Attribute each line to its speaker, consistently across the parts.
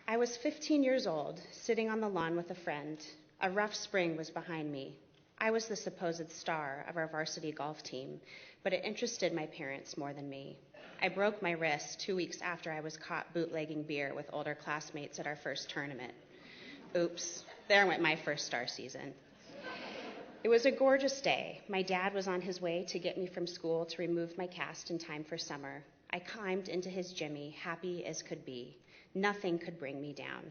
Speaker 1: I was 15 years old, sitting on the lawn with a friend. A rough spring was behind me. I was the supposed star of our varsity golf team, but it interested my parents more than me. I broke my wrist 2 weeks after I was caught bootlegging beer with older classmates at our first tournament. Oops, there went my first star season. It was a gorgeous day. My dad was on his way to get me from school to remove my cast in time for summer. I climbed into his Jimmy, happy as could be. Nothing could bring me down.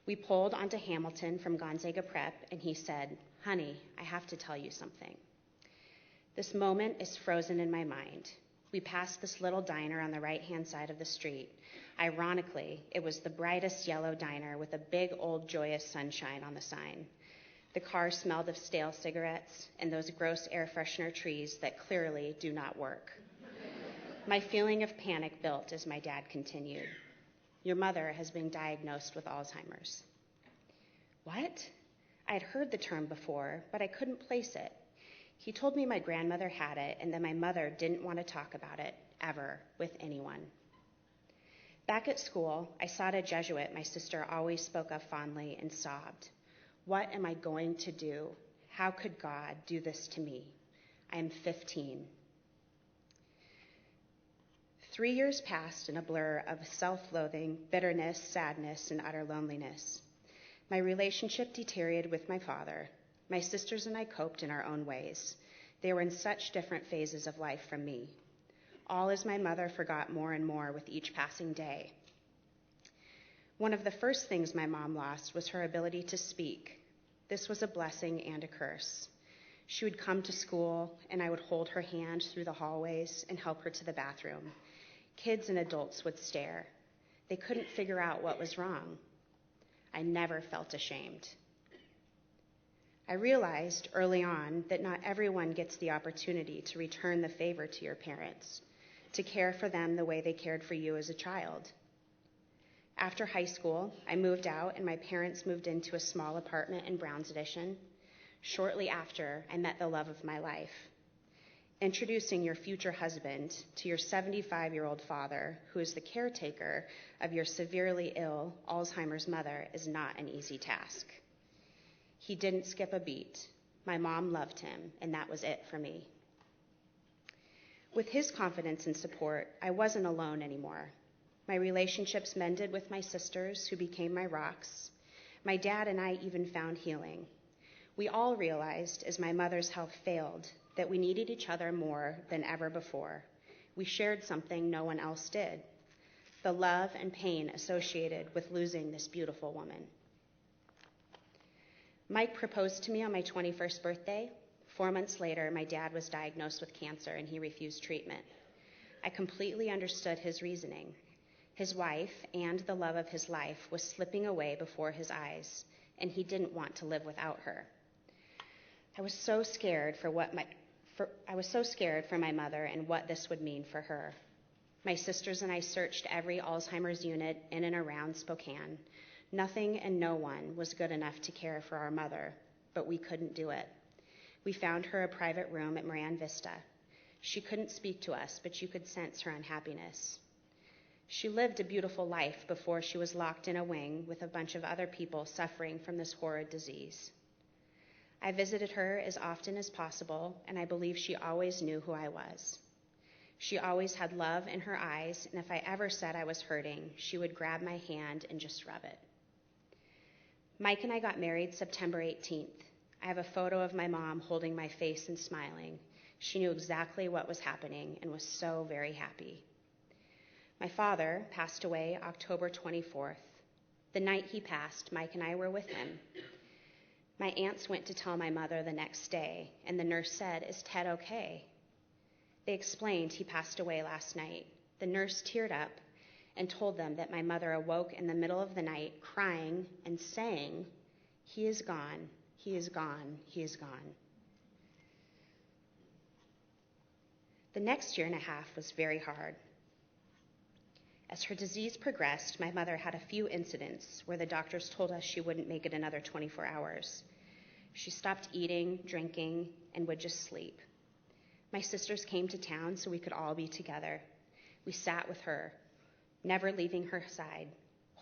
Speaker 1: We pulled onto Hamilton from Gonzaga Prep, and he said, "Honey, I have to tell you something." This moment is frozen in my mind. We passed this little diner on the right-hand side of the street. Ironically, it was the brightest yellow diner with a big old joyous sunshine on the sign. The car smelled of stale cigarettes and those gross air freshener trees that clearly do not work. My feeling of panic built as my dad continued. "Your mother has been diagnosed with Alzheimer's." What? I had heard the term before, but I couldn't place it. He told me my grandmother had it and that my mother didn't want to talk about it, ever, with anyone. Back at school, I sought a Jesuit my sister always spoke of fondly and sobbed. What am I going to do? How could God do this to me? I am 15. 3 years passed in a blur of self-loathing, bitterness, sadness, and utter loneliness. My relationship deteriorated with my father. My sisters and I coped in our own ways. They were in such different phases of life from me. All as my mother forgot more and more with each passing day. One of the first things my mom lost was her ability to speak. This was a blessing and a curse. She would come to school, and I would hold her hand through the hallways and help her to the bathroom. Kids and adults would stare. They couldn't figure out what was wrong. I never felt ashamed. I realized early on that not everyone gets the opportunity to return the favor to your parents, to care for them the way they cared for you as a child. After high school, I moved out and my parents moved into a small apartment in Brown's Addition. Shortly after, I met the love of my life. Introducing your future husband to your 75-year-old father, who is the caretaker of your severely ill Alzheimer's mother, is not an easy task. He didn't skip a beat. My mom loved him, and that was it for me. With his confidence and support, I wasn't alone anymore. My relationships mended with my sisters, who became my rocks. My dad and I even found healing. We all realized, as my mother's health failed, that we needed each other more than ever before. We shared something no one else did: the love and pain associated with losing this beautiful woman. Mike proposed to me on my 21st birthday. 4 months later, my dad was diagnosed with cancer and he refused treatment. I completely understood his reasoning. His wife and the love of his life was slipping away before his eyes, and he didn't want to live without her. I was so scared for my mother and what this would mean for her. My sisters and I searched every Alzheimer's unit in and around Spokane. Nothing and no one was good enough to care for our mother, but we couldn't do it. We found her a private room at Moran Vista. She couldn't speak to us, but you could sense her unhappiness. She lived a beautiful life before she was locked in a wing with a bunch of other people suffering from this horrid disease. I visited her as often as possible, and I believe she always knew who I was. She always had love in her eyes, and if I ever said I was hurting, she would grab my hand and just rub it. Mike and I got married September 18th. I have a photo of my mom holding my face and smiling. She knew exactly what was happening and was so very happy. My father passed away October 24th. The night he passed, Mike and I were with him. My aunts went to tell my mother the next day, and the nurse said, "Is Ted okay?" They explained he passed away last night. The nurse teared up and told them that my mother awoke in the middle of the night crying and saying, "He is gone, he is gone, he is gone." The next year and a half was very hard. As her disease progressed, my mother had a few incidents where the doctors told us she wouldn't make it another 24 hours. She stopped eating, drinking, and would just sleep. My sisters came to town so we could all be together. We sat with her, never leaving her side,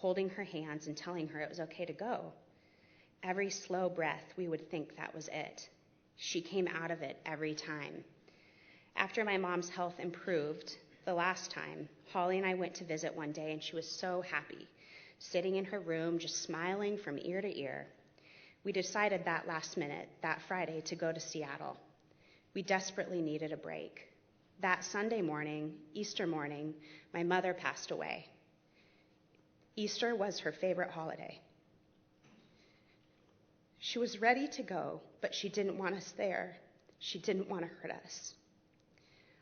Speaker 1: holding her hands and telling her it was okay to go. Every slow breath, we would think that was it. She came out of it every time. After my mom's health improved, the last time, Holly and I went to visit one day, and she was so happy, sitting in her room, just smiling from ear to ear. We decided that last minute, that Friday, to go to Seattle. We desperately needed a break. That Sunday morning, Easter morning, my mother passed away. Easter was her favorite holiday. She was ready to go, but she didn't want us there. She didn't want to hurt us.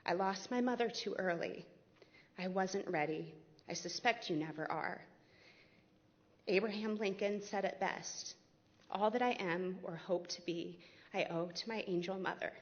Speaker 1: I lost my mother too early. I wasn't ready. I suspect you never are. Abraham Lincoln said it best. All that I am or hope to be, I owe to my angel mother.